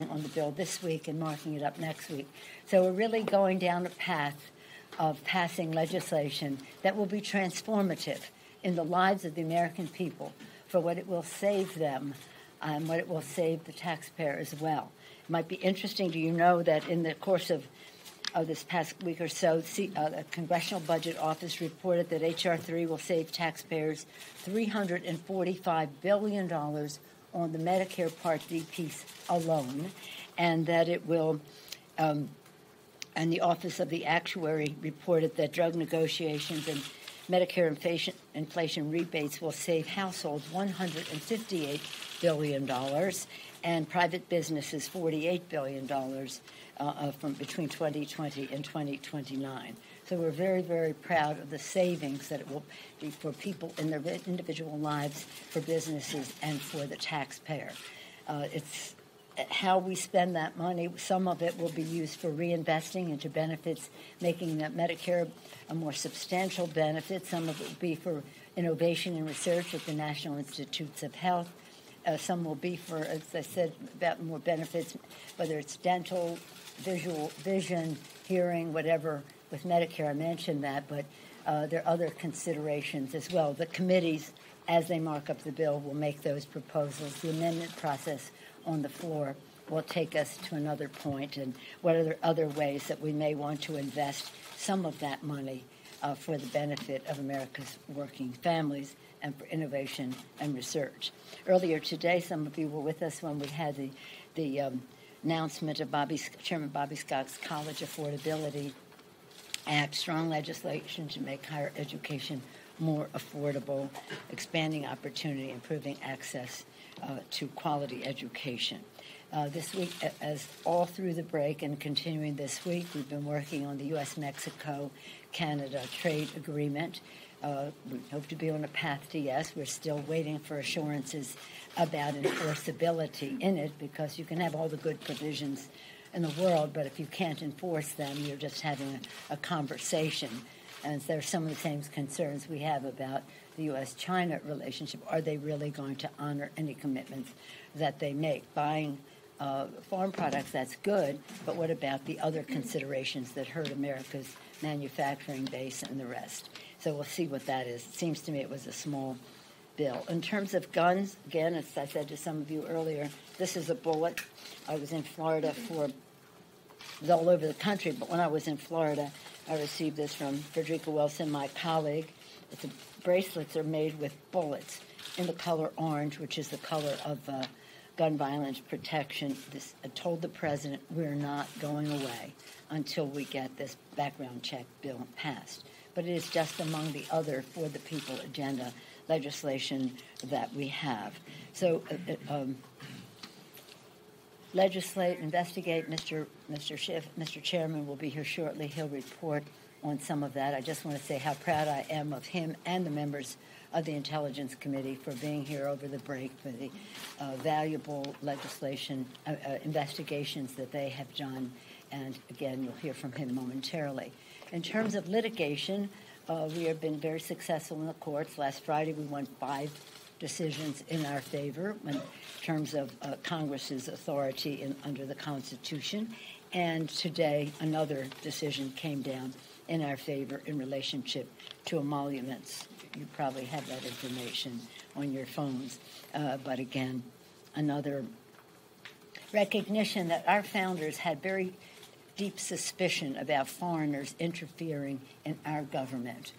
on the bill this week and marking it up next week. So we're really going down a path of passing legislation that will be transformative in the lives of the American people for what it will save them and what it will save the taxpayer as well. It might be interesting to you know that in the course of this past week or so, the Congressional Budget Office reported that H.R. 3 will save taxpayers $345 billion on the Medicare Part D piece alone, and that it will, and the Office of the Actuary reported that drug negotiations and Medicare inflation rebates will save households $158 billion and private businesses $48 billion from between 2020 and 2029. So we're very, very proud of the savings that it will be for people in their individual lives, for businesses, and for the taxpayer. It's how we spend that money. Some of it will be used for reinvesting into benefits, making that Medicare a more substantial benefit. Some of it will be for innovation and research at the National Institutes of Health. Some will be for, as I said, about more benefits, whether it's dental, vision, hearing, whatever. With Medicare, I mentioned that, but there are other considerations as well. The committees, as they mark up the bill, will make those proposals. The amendment process on the floor will take us to another point, and what are the other ways that we may want to invest some of that money for the benefit of America's working families and for innovation and research. Earlier today, some of you were with us when we had the announcement of Chairman Bobby Scott's College Affordability Act, strong legislation to make higher education more affordable, expanding opportunity, improving access to quality education. This week, as all through the break and continuing this week, we've been working on the U.S.-Mexico-Canada trade agreement. We hope to be on a path to yes. We're still waiting for assurances about enforceability in it, because you can have all the good provisions in the world, but if you can't enforce them, you're just having a conversation. And there's some of the same concerns we have about the U.S.-China relationship. Are they really going to honor any commitments that they make? Buying farm products, that's good, but what about the other considerations that hurt America's manufacturing base and the rest? So we'll see what that is. It seems to me it was a small bill. In terms of guns, again, as I said to some of you earlier, this is a bullet. I was in Florida for, it was all over the country, but when I was in Florida, I received this from Frederica Wilson, my colleague. The bracelets are made with bullets in the color orange, which is the color of gun violence protection. I told the president we're not going away until we get this background check bill passed. But it is just among the other for the people agenda legislation that we have. So legislate, investigate. Mr. Chairman will be here shortly. He'll report on some of that. I just want to say how proud I am of him and the members of the Intelligence Committee for being here over the break, for the valuable legislation, investigations that they have done. And again, you'll hear from him momentarily. In terms of litigation, we have been very successful in the courts. Last Friday, we won 5 decisions in our favor in terms of Congress's authority under the Constitution. And today, another decision came down in our favor in relationship to emoluments. You probably have that information on your phones. But again, another recognition that our founders had very deep suspicion about foreigners interfering in our government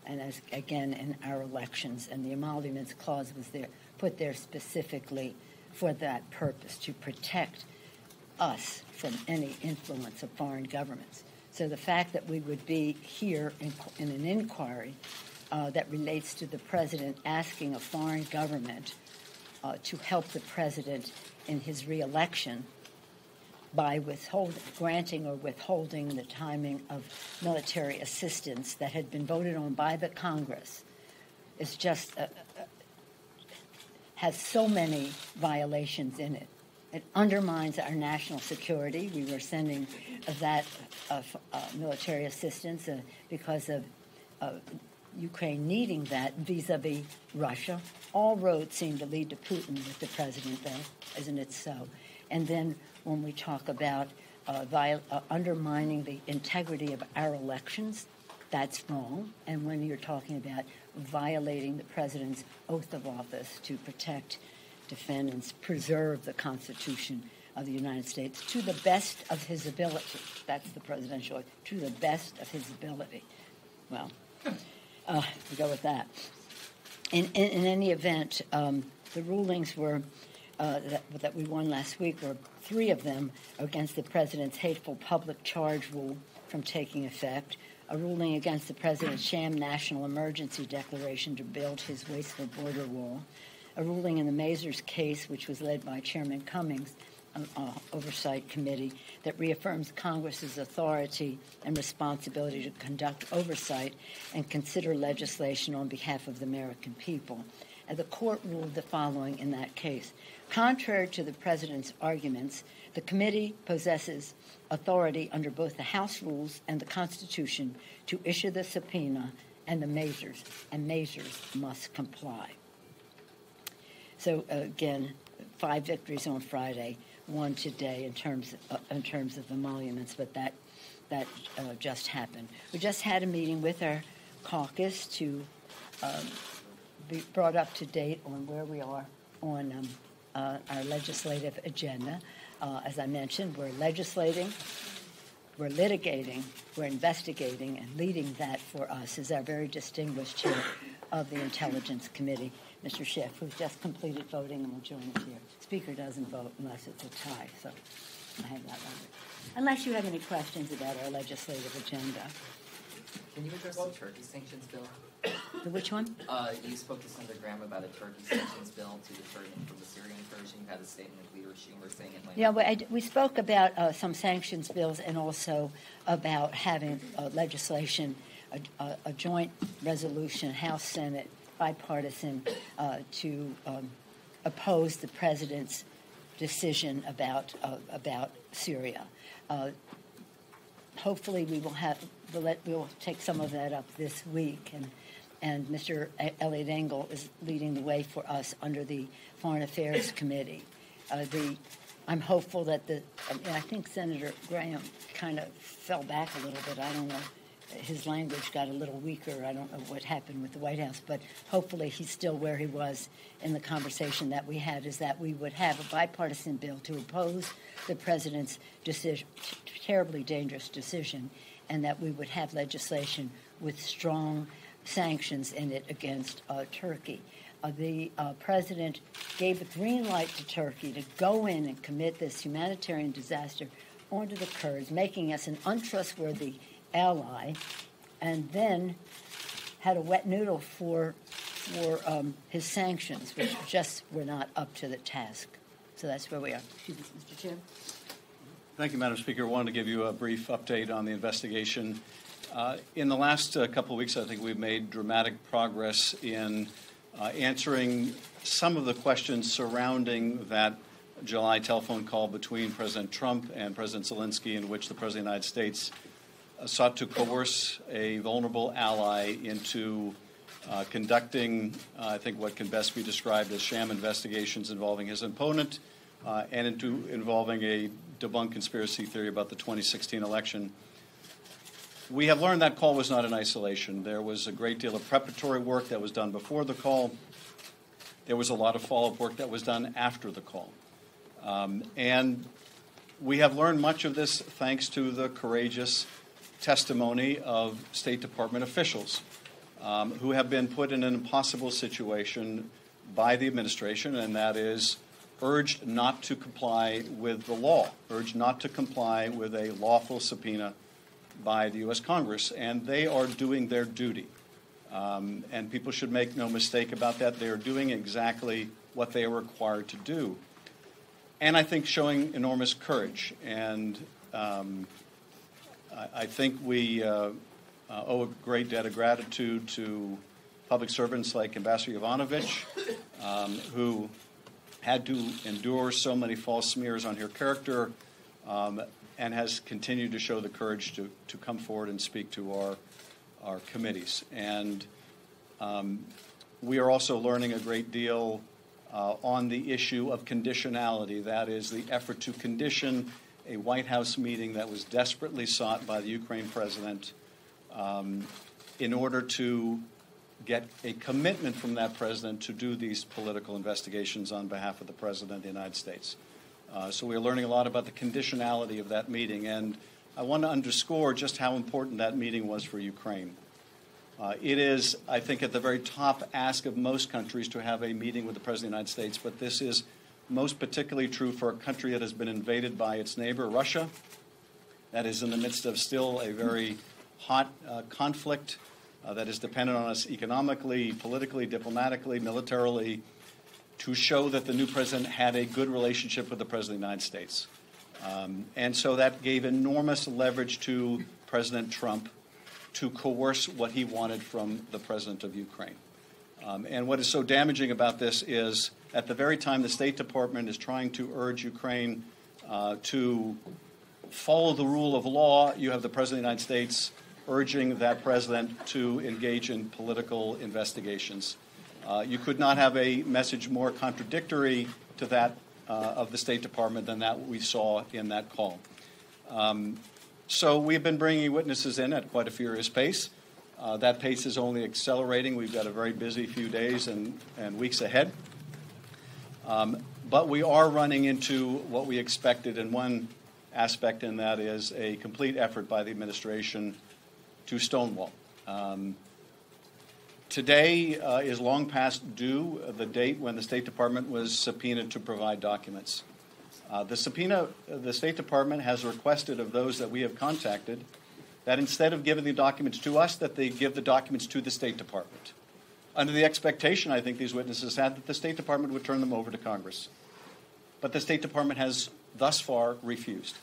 and, as again, in our elections. And the emoluments clause was there, put there specifically for that purpose, to protect us from any influence of foreign governments. So the fact that we would be here in an inquiry that relates to the president asking a foreign government to help the president in his reelection by granting or withholding the timing of military assistance that had been voted on by the Congress is just has so many violations in it. It undermines our national security. We were sending that military assistance because of Ukraine needing that vis-a-vis Russia. All roads seem to lead to Putin with the president, though, isn't it so? And then when we talk about undermining the integrity of our elections, that's wrong. And when you're talking about violating the president's oath of office to protect, defend, and preserve the Constitution of the United States to the best of his ability, that's the presidential oath, to the best of his ability. Well, we go with that. In any event, the rulings were that we won last week were 3 of them against the president's hateful public charge rule from taking effect, a ruling against the president's sham national emergency declaration to build his wasteful border wall, a ruling in the Mazars case, which was led by Chairman Cummings, Oversight Committee, that reaffirms Congress's authority and responsibility to conduct oversight and consider legislation on behalf of the American people. And the court ruled the following in that case. Contrary to the president's arguments, the committee possesses authority under both the House rules and the Constitution to issue the subpoena and Mazars must comply. So again, 5 victories on Friday, 1 today in terms of emoluments, but that just happened. We just had a meeting with our caucus to be brought up to date on where we are on our legislative agenda. As I mentioned, we're legislating, we're litigating, we're investigating, and leading that for us is our very distinguished chair of the Intelligence Committee, Mr. Schiff, who's just completed voting and will join us here. Speaker doesn't vote unless it's a tie, so I have that right. Unless you have any questions about our legislative agenda. Can you address the Turkey sanctions bill? The which one? You spoke to Senator Graham about a Turkey sanctions bill to deter him from the Syrian incursion. You had a statement of Leader Schumer saying it might. Yeah, we spoke about some sanctions bills and also about having legislation, a joint resolution, House, Senate, bipartisan, to oppose the president's decision about Syria. Hopefully, we'll take some of that up this week, and Mr. Elliot Engel is leading the way for us under the Foreign Affairs Committee. I'm hopeful that I think Senator Graham kind of fell back a little bit. I don't know. His language got a little weaker. I don't know what happened with the White House, but hopefully he's still where he was in the conversation that we had, is that we would have a bipartisan bill to oppose the president's decision, terribly dangerous decision, and that we would have legislation with strong sanctions in it against Turkey. The president gave a green light to Turkey to go in and commit this humanitarian disaster onto the Kurds, making us an untrustworthy ally, and then had a wet noodle for his sanctions, which just were not up to the task. So that's where we are. Excuse me, Mr. Chair. Thank you, Madam Speaker. I wanted to give you a brief update on the investigation. In the last couple of weeks, I think we've made dramatic progress in answering some of the questions surrounding that July telephone call between President Trump and President Zelensky, in which the President of the United States sought to coerce a vulnerable ally into conducting, I think, what can best be described as sham investigations involving his opponent and involving a debunked conspiracy theory about the 2016 election. We have learned that call was not in isolation. There was a great deal of preparatory work that was done before the call. There was a lot of follow-up work that was done after the call. And we have learned much of this thanks to the courageous testimony of State Department officials who have been put in an impossible situation by the administration, and that is urged not to comply with the law, urged not to comply with a lawful subpoena by the U.S. Congress, and they are doing their duty. And people should make no mistake about that. They are doing exactly what they are required to do. And I think showing enormous courage. And I think we owe a great debt of gratitude to public servants like Ambassador Yovanovitch, who had to endure so many false smears on her character and has continued to show the courage to come forward and speak to our committees. And We are also learning a great deal on the issue of conditionality. That is the effort to condition a White House meeting that was desperately sought by the Ukraine president in order to get a commitment from that president to do these political investigations on behalf of the President of the United States. So we're learning a lot about the conditionality of that meeting, and I want to underscore just how important that meeting was for Ukraine. It is, I think, at the very top ask of most countries to have a meeting with the President of the United States, but this is most particularly true for a country that has been invaded by its neighbor, Russia, that is in the midst of still a very hot conflict that is dependent on us economically, politically, diplomatically, militarily, to show that the new president had a good relationship with the President of the United States. And so that gave enormous leverage to President Trump to coerce what he wanted from the president of Ukraine. And what is so damaging about this is at the very time the State Department is trying to urge Ukraine to follow the rule of law, you have the President of the United States urging that president to engage in political investigations. You could not have a message more contradictory to that of the State Department than that we saw in that call. So we've been bringing witnesses in at quite a furious pace. That pace is only accelerating. We've got a very busy few days and weeks ahead. But we are running into what we expected in one aspect, and that is a complete effort by the administration to stonewall. Today is long past due, the date when the State Department was subpoenaed to provide documents. The State Department has requested of those that we have contacted that instead of giving the documents to us, that they give the documents to the State Department, under the expectation, I think these witnesses had, that the State Department would turn them over to Congress. But the State Department has thus far refused.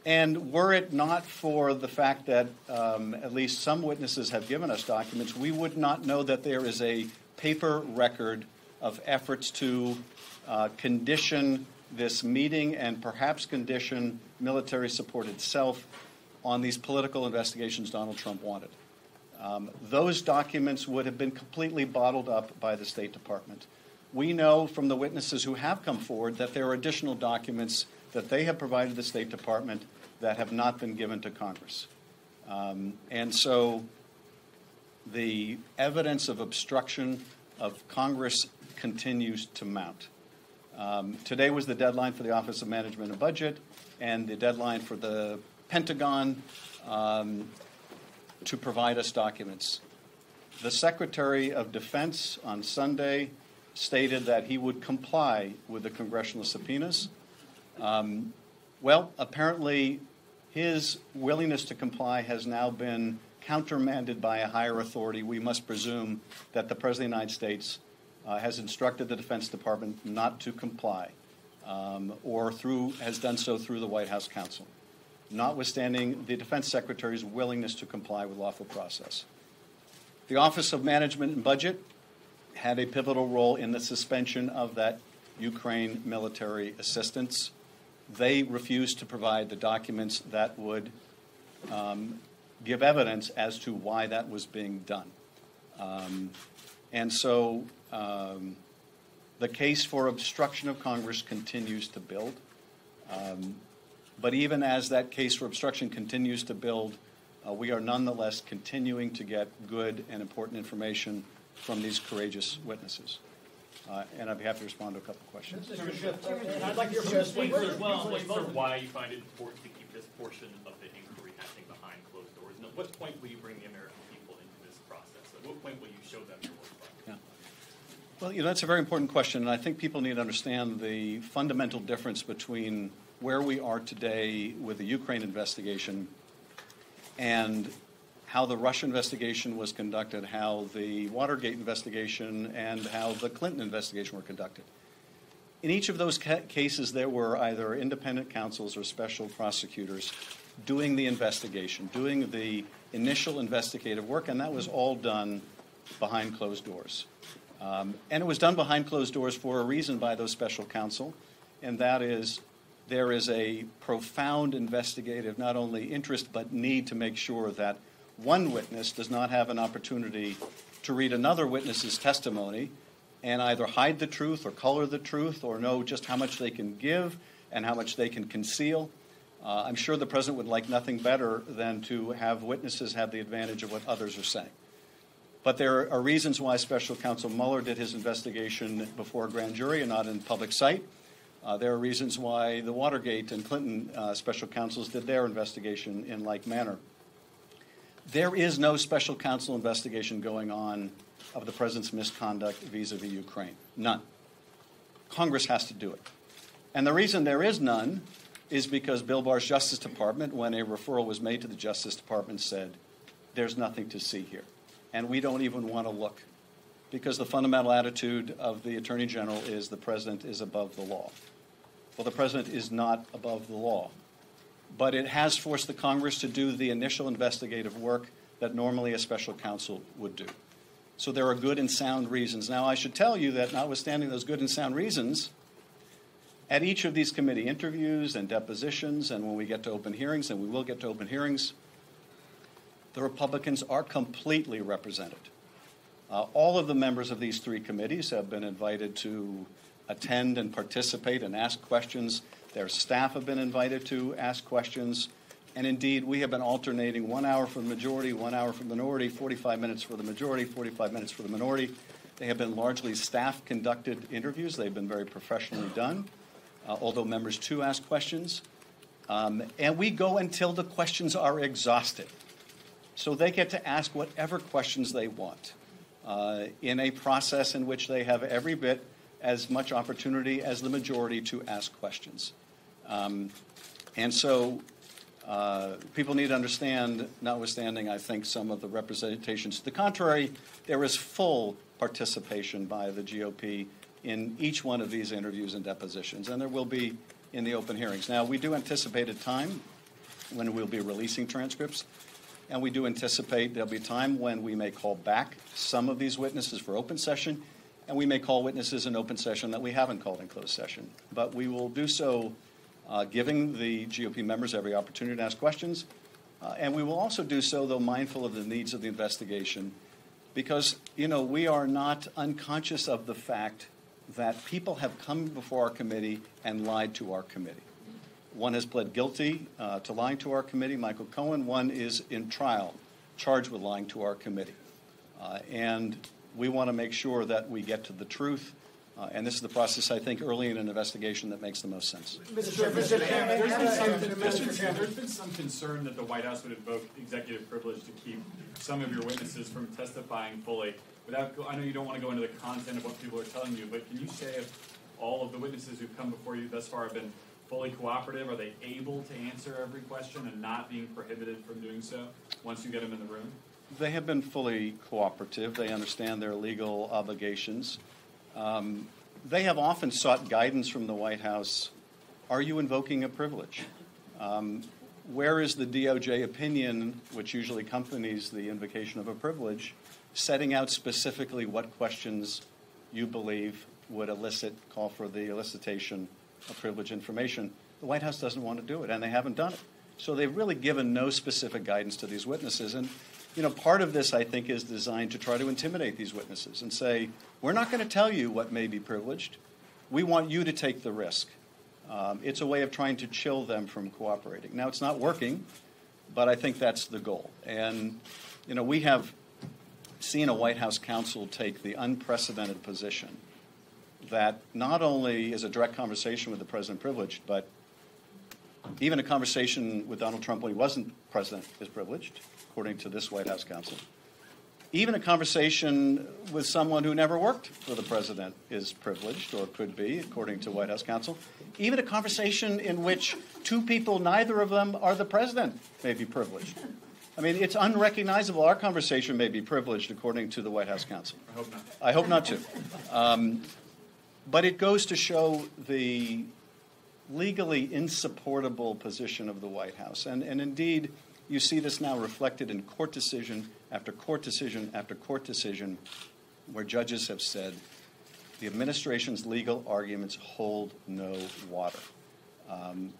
And were it not for the fact that at least some witnesses have given us documents, we would not know that there is a paper record of efforts to condition this meeting and perhaps condition military support itself on these political investigations Donald Trump wanted. Those documents would have been completely bottled up by the State Department. We know from the witnesses who have come forward that there are additional documents that they have provided the State Department that have not been given to Congress. And so the evidence of obstruction of Congress continues to mount. Today was the deadline for the Office of Management and Budget and the deadline for the Pentagon to provide us documents. The Secretary of Defense on Sunday stated that he would comply with the congressional subpoenas. Well, apparently his willingness to comply has now been countermanded by a higher authority. We must presume that the President of the United States has instructed the Defense Department not to comply, or has done so through the White House counsel, notwithstanding the Defense Secretary's willingness to comply with lawful process. The Office of Management and Budget had a pivotal role in the suspension of that Ukraine military assistance. They refused to provide the documents that would give evidence as to why that was being done. And so the case for obstruction of Congress continues to build. But even as that case for obstruction continues to build, we are nonetheless continuing to get good and important information from these courageous witnesses. And I'd be happy to respond to a couple of questions. I'd like to hear from the speaker as well. Why you find it important to keep this portion of the inquiry happening behind closed doors. And at what point will you bring the American people into this process? At what point will you show them your work product? Yeah. Well, that's a very important question, and I think people need to understand the fundamental difference between where we are today with the Ukraine investigation and how the Russia investigation was conducted, how the Watergate investigation and how the Clinton investigation were conducted. In each of those cases, there were either independent counsels or special prosecutors doing the investigation, doing the initial investigative work, and that was all done behind closed doors. And it was done behind closed doors for a reason by those special counsel, and that is there is a profound investigative, not only interest, but need to make sure that one witness does not have an opportunity to read another witness's testimony and either hide the truth or color the truth or know just how much they can give and how much they can conceal. I'm sure the president would like nothing better than to have witnesses have the advantage of what others are saying. But there are reasons why Special Counsel Mueller did his investigation before a grand jury and not in public sight. There are reasons why the Watergate and Clinton special counsels did their investigation in like manner. There is no special counsel investigation going on of the president's misconduct vis-a-vis Ukraine. None. Congress has to do it. And the reason there is none is because Bill Barr's Justice Department, when a referral was made to the Justice Department, said, there's nothing to see here. And we don't even want to look, because the fundamental attitude of the Attorney General is the president is above the law. Well, the president is not above the law, but it has forced the Congress to do the initial investigative work that normally a special counsel would do. So there are good and sound reasons. Now, I should tell you that notwithstanding those good and sound reasons, at each of these committee interviews and depositions, and when we get to open hearings, and we will get to open hearings, the Republicans are completely represented. All of the members of these three committees have been invited to attend and participate and ask questions. Their staff have been invited to ask questions. And indeed, we have been alternating 1 hour for the majority, 1 hour for the minority, 45 minutes for the majority, 45 minutes for the minority. They have been largely staff-conducted interviews. They've been very professionally done, although members too ask questions. And we go until the questions are exhausted. So they get to ask whatever questions they want in a process in which they have every bit as much opportunity as the majority to ask questions. And so people need to understand, notwithstanding, I think, some of the representations to the contrary, there is full participation by the GOP in each one of these interviews and depositions, and there will be in the open hearings. Now, we do anticipate a time when we'll be releasing transcripts, and we do anticipate there'll be a time when we may call back some of these witnesses for open session, and we may call witnesses in open session that we haven't called in closed session. But we will do so giving the GOP members every opportunity to ask questions, and we will also do so, though mindful of the needs of the investigation, because, you know, we are not unconscious of the fact that people have come before our committee and lied to our committee. One has pled guilty to lying to our committee, Michael Cohen. One is in trial, charged with lying to our committee. And we want to make sure that we get to the truth. And this is the process, I think, early in an investigation that makes the most sense. Mr. Chairman, there's been some concern that the White House would invoke executive privilege to keep some of your witnesses from testifying fully. I know you don't want to go into the content of what people are telling you, but can you say if all of the witnesses who've come before you thus far have been fully cooperative? Are they able to answer every question and not being prohibited from doing so once you get them in the room? They have been fully cooperative. They understand their legal obligations. They have often sought guidance from the White House. Are you invoking a privilege? Where is the DOJ opinion, which usually accompanies the invocation of a privilege, setting out specifically what questions you believe would call for the elicitation of privileged information? The White House doesn't want to do it, and they haven't done it. So they've really given no specific guidance to these witnesses. And, you know, part of this, I think, is designed to try to intimidate these witnesses and say, we're not going to tell you what may be privileged. We want you to take the risk. It's a way of trying to chill them from cooperating. Now, it's not working, but I think that's the goal. And, you know, we have seen a White House counsel take the unprecedented position that not only is a direct conversation with the president privileged, but even a conversation with Donald Trump when he wasn't president is privileged, according to this White House counsel. Even a conversation with someone who never worked for the president is privileged, or could be, according to White House counsel. Even a conversation in which two people, neither of them are the president, may be privileged. I mean, it's unrecognizable. Our conversation may be privileged, according to the White House counsel. I hope not. I hope not, too. But it goes to show the legally insupportable position of the White House. And indeed, you see this now reflected in court decision after court decision after court decision, where judges have said the administration's legal arguments hold no water.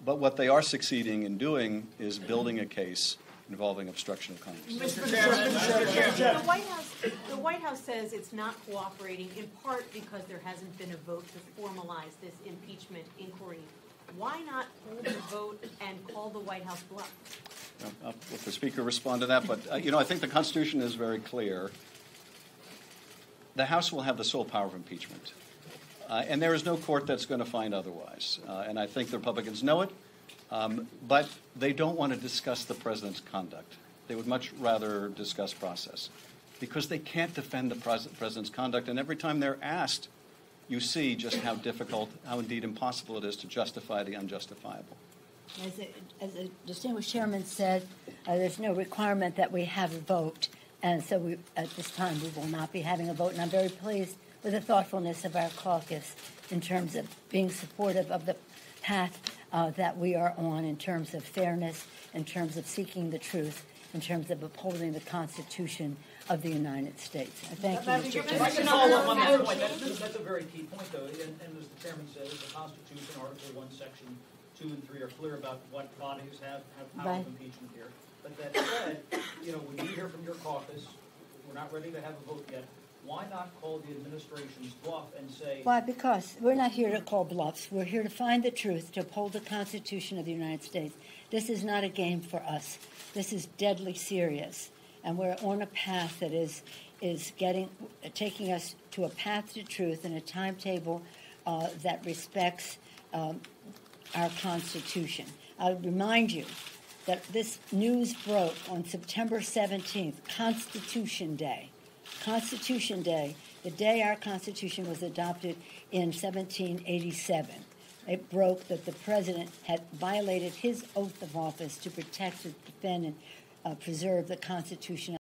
But what they are succeeding in doing is building a case involving obstruction of Congress. The White House says it's not cooperating in part because there hasn't been a vote to formalize this impeachment inquiry. Why not hold the vote and call the White House bluff? I'll let the Speaker respond to that, but I think the Constitution is very clear. The House will have the sole power of impeachment, and there is no court that's going to find otherwise. And I think the Republicans know it, but they don't want to discuss the president's conduct. They would much rather discuss process because they can't defend the president's conduct. And every time they're asked, you see just how difficult, how indeed impossible it is to justify the unjustifiable. As the distinguished chairman said, there's no requirement that we have a vote. And so at this time, we will not be having a vote. And I'm very pleased with the thoughtfulness of our caucus in terms of being supportive of the path that we are on in terms of fairness, in terms of seeking the truth, in terms of upholding the Constitution of the United States. Thank you, Mr. Chairman. I can follow up on that point. That's a very key point, though. And as the chairman says, the Constitution, Article 1, Section 2 and 3 are clear about what bodies have power of impeachment here. But that said, when you hear from your caucus, we're not ready to have a vote yet. Why not call the administration's bluff and say... Why? Because we're not here to call bluffs. We're here to find the truth, to uphold the Constitution of the United States. This is not a game for us. This is deadly serious. And we're on a path that is taking us to a path to truth and a timetable that respects our Constitution. I'll remind you that this news broke on September 17th, Constitution Day. Constitution Day, the day our Constitution was adopted in 1787. It broke that the president had violated his oath of office to protect, defend, and preserve the Constitution